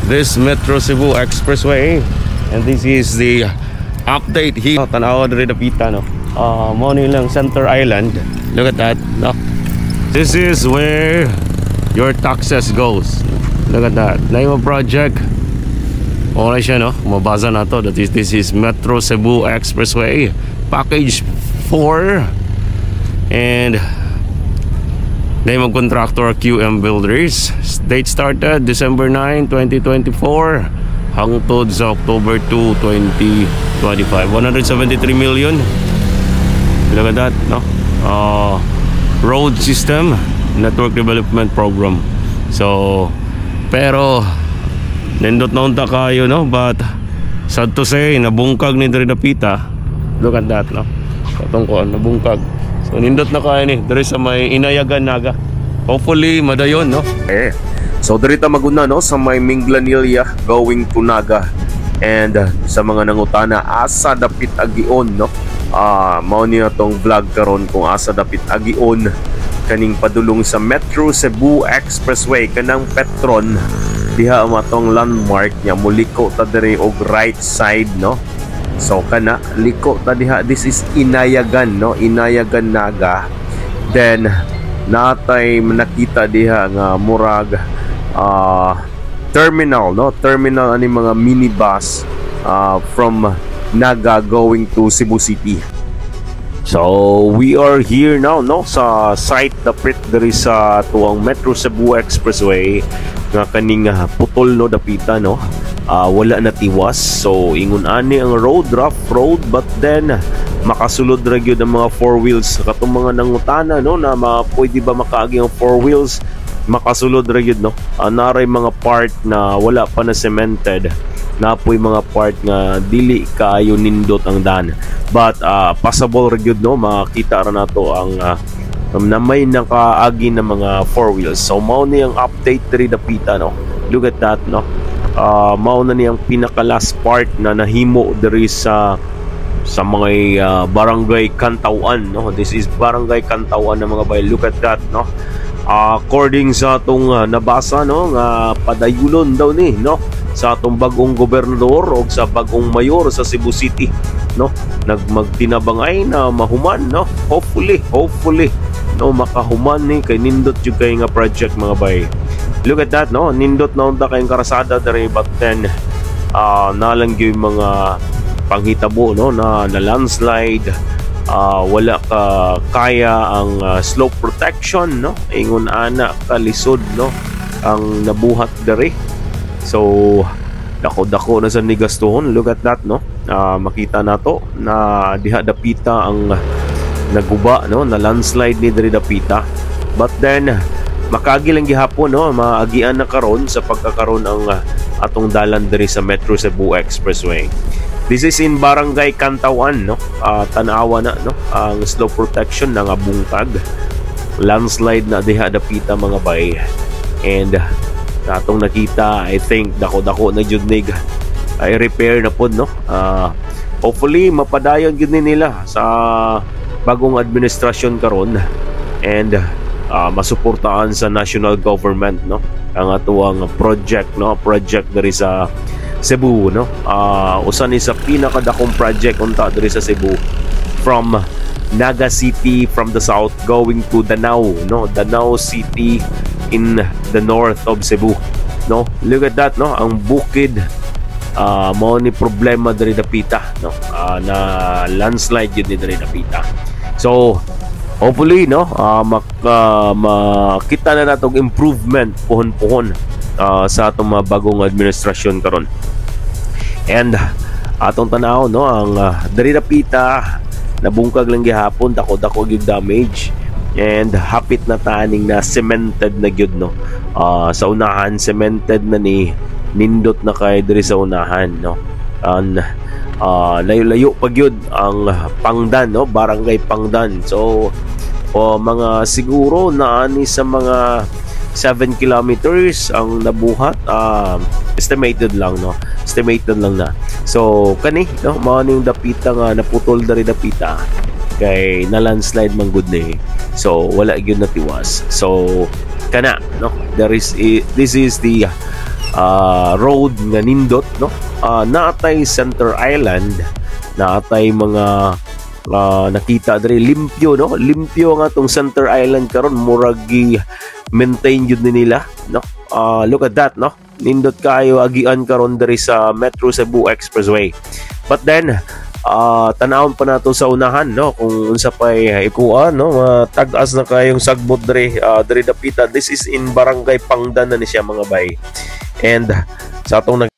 this Metro Cebu Expressway, and this is the update here. Tanawa diri dapita no. Mo nilang Center Island. Look at that, no. This is where your taxes goes. Look at that. Name of project. Okay siya, no. Mabasa na to. That is, this is Metro Cebu Expressway Package 4, and name of contractor QM Builders. Date started December 9, 2024 hangtod sa October 2, 2025. 173 million. Look at that, no? Road System Network Development Program. So, pero nindot na unta kayo, no? But sad to say, nabungkag ni diri dapita. Look at that, no? Katong ko, nabungkag. So nindot na kaya ni diri sa may Inayagan Naga. Hopefully madayon, no. So diri ta maguna, no, sa may Minglanilla going to Naga. And sa mga nangutana asa dapit agion, no. Mao niya tong vlog karon kung asa dapit agion kaning padulong sa Metro Cebu Expressway kanang Petron. Diha matong landmark niya, muliko ta diri og right side, no. So kana liko ta diha, this is Inayagan, no, Inayagan Naga. Then natay nakita diha nga murag terminal, no, terminal ani mga minibus from Naga going to Cebu City. So we are here now, no, sa site dapit diri sa tuwang Metro Cebu Expressway nga kaning putol, no, dapita, no. Wala na tiwas. So ingon ani ang road, rough road, but then makasulod ra gyud ang mga four wheels. Katong mga nangutana, no, na pwede ba makaagi ang four wheels, makasulod ra gyud, no. Naray mga part na wala pa na cemented, napoy mga part nga dili kaayo nindot ang daan, but passable ra gyud, no. Makita ra nato ang na may nakaagi na mga four wheels. So mao ni ang update diri dapita, no. Look at that, no. Mao na niyang pinaka last part na nahimo diri sa mga barangay Kantawan, no. This is barangay Kantawan na mga bay. Look at that, no. According sa atong nabasa, no, nga padayulon daw ni, no, sa atong bagong gobernador o sa bagong mayor sa Cebu City, no, magtinabangay na mahuman, no. Hopefully no, makahuman ni kay nindot jud kay nga project, mga bay. Look at that, no, nindot na unta kayong karasada dere, but then nalang yung mga panghitabo, no, na landslide. Wala ka kaya ang slope protection, no. Ingon ana kalisod, no, ang nabuhat dere. So dako-dako na sa nigastuhon. Look at that, no. Makita nato na diha dapita ang naguba, no, na landslide ni diri dapita. But then makagi lang gihapon, no, maagian na karon sa pagkakaroon ang atong dalan diri sa Metro Cebu Expressway. This is in Barangay Kantawan, no. Tanawa na, no, ang slope protection na nga bungkag. Landslide na diha dapita, mga bay. And atong nakita, I think dako-dako na jud nig ay repair na pod, no. Hopefully mapadayon gyud ni nila sa bagong administrasyon karon, and masuportahan sa national government, no, ang atuang project, no, project diri sa Cebu, no. Usa ni sa pinakadakong project unta diri sa Cebu, from Naga City from the south going to Danao, no, Danao City in the north of Cebu, no. Look at that, no, ang bukid mao ni problema diri dapita, no, na landslide yun ni diri dapita. So hopefully, no, makita na natong improvement puhon-puhon sa atong mga bagong administrasyon karon. And atong tanaw, no, ang diri dapita nabungkag lang gihapon, dako-dako gyud damage, and hapit na taning na cemented na gyud, no. Sa unahan cemented na ni, nindot na kay diri sa unahan, no. Layo-layo pa gyud ang Pangdan, no, barangay Pangdan. So mga siguro na ani sa mga 7 kilometers ang nabuhat, estimated lang, no, estimated lang na. So kani, no, mao ning dapita nga naputol dari dapita kay na landslide man gud ni, so wala gyud na tiwas. So kana, no, this is the road nga nindot, no? Naatay Center Island, naatay mga nakita diri limpyo, no? Limpyo nga tong Center Island karon, murag maintain jud ni nila, no? Look at that, no? Nindot kayo agian karon diri sa Metro Cebu Expressway. But then tanawon pa nato sa unahan, no, kung unsa pay ikuan, no, tag-as na kayong sagbot diri diri dapita. This is in Barangay Pangdan na ni siya, mga bay. And sa atong